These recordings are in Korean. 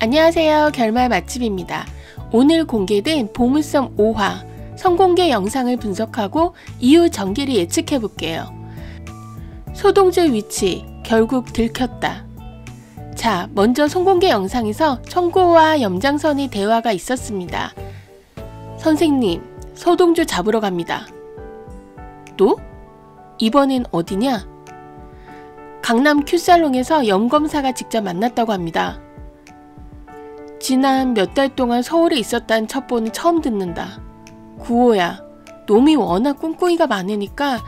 안녕하세요. 결말 맛집입니다. 오늘 공개된 보물섬 5화 선공개 영상을 분석하고 이후 전개를 예측해볼게요. 소동주 위치 결국 들켰다. 자, 먼저 선공개 영상에서 청고와 염장선의 대화가 있었습니다. 선생님, 소동주 잡으러 갑니다. 또? 이번엔 어디냐? 강남 큐살롱에서 염검사가 직접 만났다고 합니다. 지난 몇 달 동안 서울에 있었다는 첩보는 처음 듣는다. 구호야, 놈이 워낙 꿍꿍이가 많으니까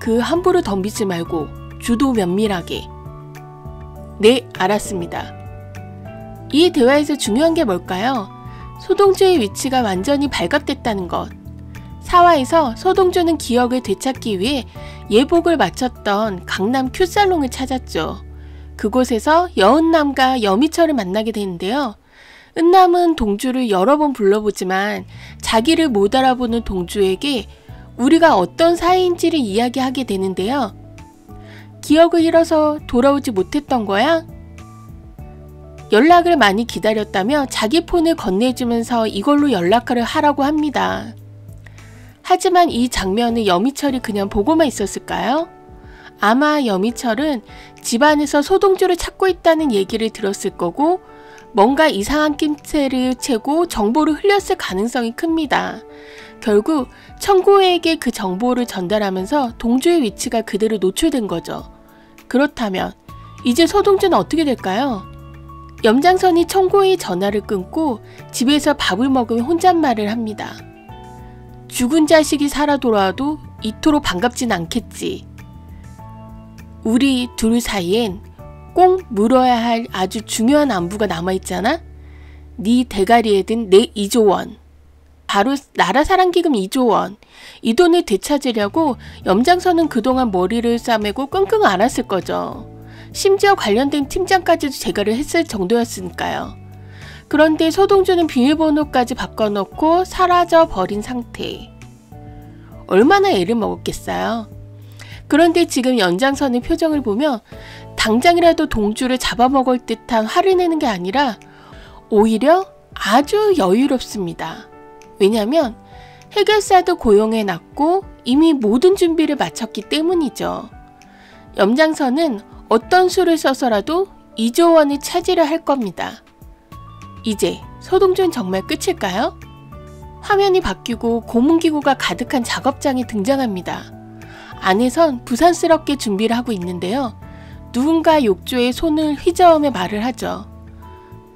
그 함부로 덤비지 말고 주도 면밀하게. 네, 알았습니다. 이 대화에서 중요한 게 뭘까요? 소동주의 위치가 완전히 발각됐다는 것. 4화에서 소동주는 기억을 되찾기 위해 예복을 마쳤던 강남 큐살롱을 찾았죠. 그곳에서 여은남과 여미철을 만나게 되는데요. 은남은 동주를 여러 번 불러보지만 자기를 못 알아보는 동주에게 우리가 어떤 사이인지를 이야기하게 되는데요. 기억을 잃어서 돌아오지 못했던 거야? 연락을 많이 기다렸다며 자기 폰을 건네주면서 이걸로 연락을 하라고 합니다. 하지만 이 장면을 여미철이 그냥 보고만 있었을까요? 아마 여미철은 집안에서 소동주를 찾고 있다는 얘기를 들었을 거고 뭔가 이상한 낌새를 채고 정보를 흘렸을 가능성이 큽니다. 결국 청구에게 그 정보를 전달하면서 동주의 위치가 그대로 노출된 거죠. 그렇다면 이제 소동주는 어떻게 될까요? 염장선이 청구의 전화를 끊고 집에서 밥을 먹으며 혼잣말을 합니다. 죽은 자식이 살아 돌아와도 이토록 반갑진 않겠지. 우리 둘 사이엔 꼭 물어야 할 아주 중요한 안부가 남아있잖아? 네 대가리에 든 내 2조 원. 바로 나라사랑기금 2조 원. 이 돈을 되찾으려고 염장선은 그동안 머리를 싸매고 끙끙 앓았을 거죠. 심지어 관련된 팀장까지도 제거를 했을 정도였으니까요. 그런데 소동주는 비밀번호까지 바꿔놓고 사라져 버린 상태. 얼마나 애를 먹었겠어요. 그런데 지금 연장선의 표정을 보면 당장이라도 동주를 잡아먹을 듯한 화를 내는 게 아니라 오히려 아주 여유롭습니다. 왜냐하면 해결사도 고용해놨고 이미 모든 준비를 마쳤기 때문이죠. 염장선은 어떤 수를 써서라도 2조 원을 찾으려 할 겁니다. 이제 소동주는 정말 끝일까요? 화면이 바뀌고 고문기구가 가득한 작업장이 등장합니다. 안에선 부산스럽게 준비를 하고 있는데요. 누군가 욕조에 손을 휘저으며 말을 하죠.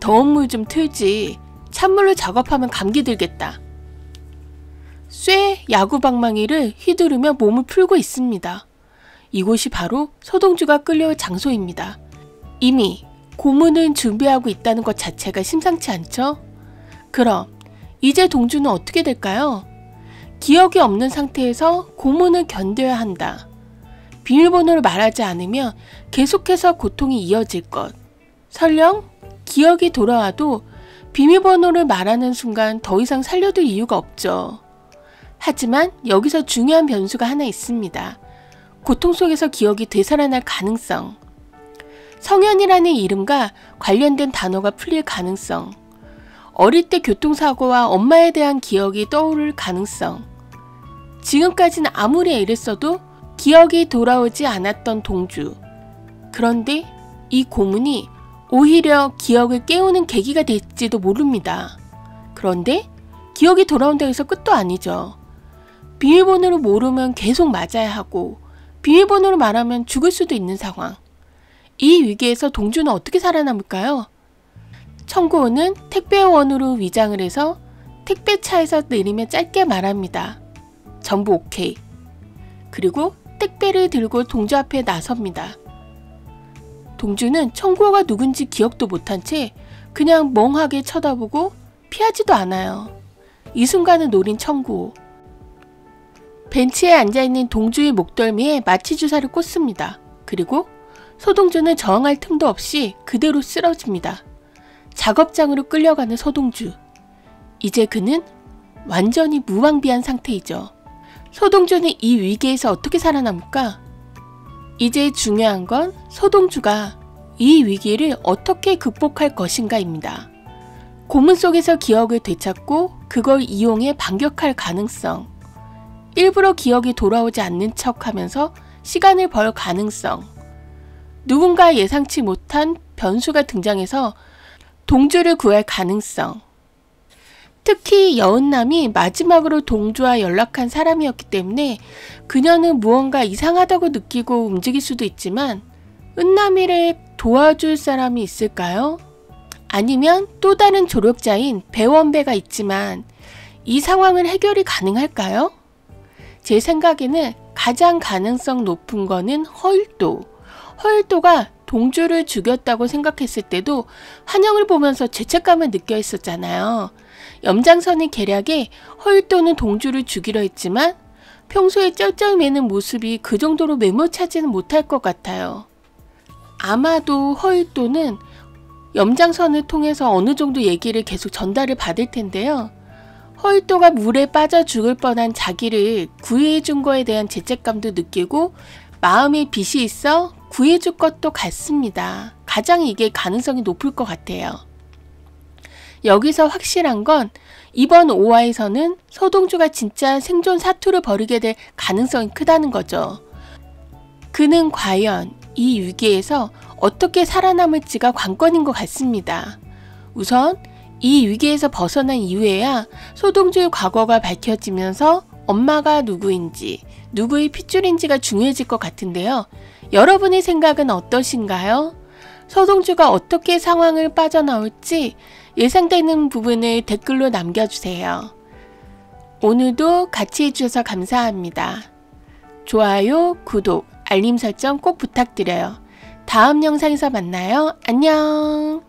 더운 물 좀 틀지. 찬물로 작업하면 감기 들겠다. 쇠 야구방망이를 휘두르며 몸을 풀고 있습니다. 이곳이 바로 소동주가 끌려올 장소입니다. 이미 고문을 준비하고 있다는 것 자체가 심상치 않죠? 그럼 이제 동주는 어떻게 될까요? 기억이 없는 상태에서 고문을 견뎌야 한다. 비밀번호를 말하지 않으면 계속해서 고통이 이어질 것. 설령 기억이 돌아와도 비밀번호를 말하는 순간 더 이상 살려둘 이유가 없죠. 하지만 여기서 중요한 변수가 하나 있습니다. 고통 속에서 기억이 되살아날 가능성. 성현이라는 이름과 관련된 단어가 풀릴 가능성. 어릴 때 교통사고와 엄마에 대한 기억이 떠오를 가능성. 지금까지는 아무리 애를 써도 기억이 돌아오지 않았던 동주. 그런데 이 고문이 오히려 기억을 깨우는 계기가 될지도 모릅니다. 그런데 기억이 돌아온다고 해서 끝도 아니죠. 비밀번호를 모르면 계속 맞아야 하고 비밀번호를 말하면 죽을 수도 있는 상황. 이 위기에서 동주는 어떻게 살아남을까요? 청구호는 택배원으로 위장을 해서 택배차에서 내리며 짧게 말합니다. 전부 오케이. 그리고 택배를 들고 동주 앞에 나섭니다. 동주는 청구호가 누군지 기억도 못한 채 그냥 멍하게 쳐다보고 피하지도 않아요. 이 순간을 노린 청구호. 벤치에 앉아있는 동주의 목덜미에 마취주사를 꽂습니다. 그리고 소동주는 저항할 틈도 없이 그대로 쓰러집니다. 작업장으로 끌려가는 소동주. 이제 그는 완전히 무방비한 상태이죠. 소동주는 이 위기에서 어떻게 살아남을까? 이제 중요한 건 소동주가 이 위기를 어떻게 극복할 것인가입니다. 고문 속에서 기억을 되찾고 그걸 이용해 반격할 가능성, 일부러 기억이 돌아오지 않는 척하면서 시간을 벌 가능성, 누군가 예상치 못한 변수가 등장해서 동주를 구할 가능성. 특히 여은남이 마지막으로 동주와 연락한 사람이었기 때문에 그녀는 무언가 이상하다고 느끼고 움직일 수도 있지만 은남이를 도와줄 사람이 있을까요? 아니면 또 다른 조력자인 배원배가 있지만 이 상황을 해결이 가능할까요? 제 생각에는 가장 가능성 높은 거는 허일도. 허일도가 동주를 죽였다고 생각했을 때도 환영을 보면서 죄책감을 느껴 있었잖아요. 염장선의 계략에 허일도는 동주를 죽이려 했지만 평소에 쩔쩔매는 모습이 그 정도로 매몰차지는 못할 것 같아요. 아마도 허일도는 염장선을 통해서 어느 정도 얘기를 계속 전달을 받을 텐데요. 허일도가 물에 빠져 죽을 뻔한 자기를 구해준 거에 대한 죄책감도 느끼고 마음에 빚이 있어 구해줄 것도 같습니다. 가장 이게 가능성이 높을 것 같아요. 여기서 확실한 건 이번 5화에서는 서동주가 진짜 생존 사투를 벌이게 될 가능성이 크다는 거죠. 그는 과연 이 위기에서 어떻게 살아남을지가 관건인 것 같습니다. 우선 이 위기에서 벗어난 이후에야 서동주의 과거가 밝혀지면서 엄마가 누구인지, 누구의 핏줄인지가 중요해질 것 같은데요. 여러분의 생각은 어떠신가요? 서동주가 어떻게 상황을 빠져나올지 예상되는 부분을 댓글로 남겨주세요. 오늘도 같이 해주셔서 감사합니다. 좋아요, 구독, 알림 설정 꼭 부탁드려요. 다음 영상에서 만나요. 안녕.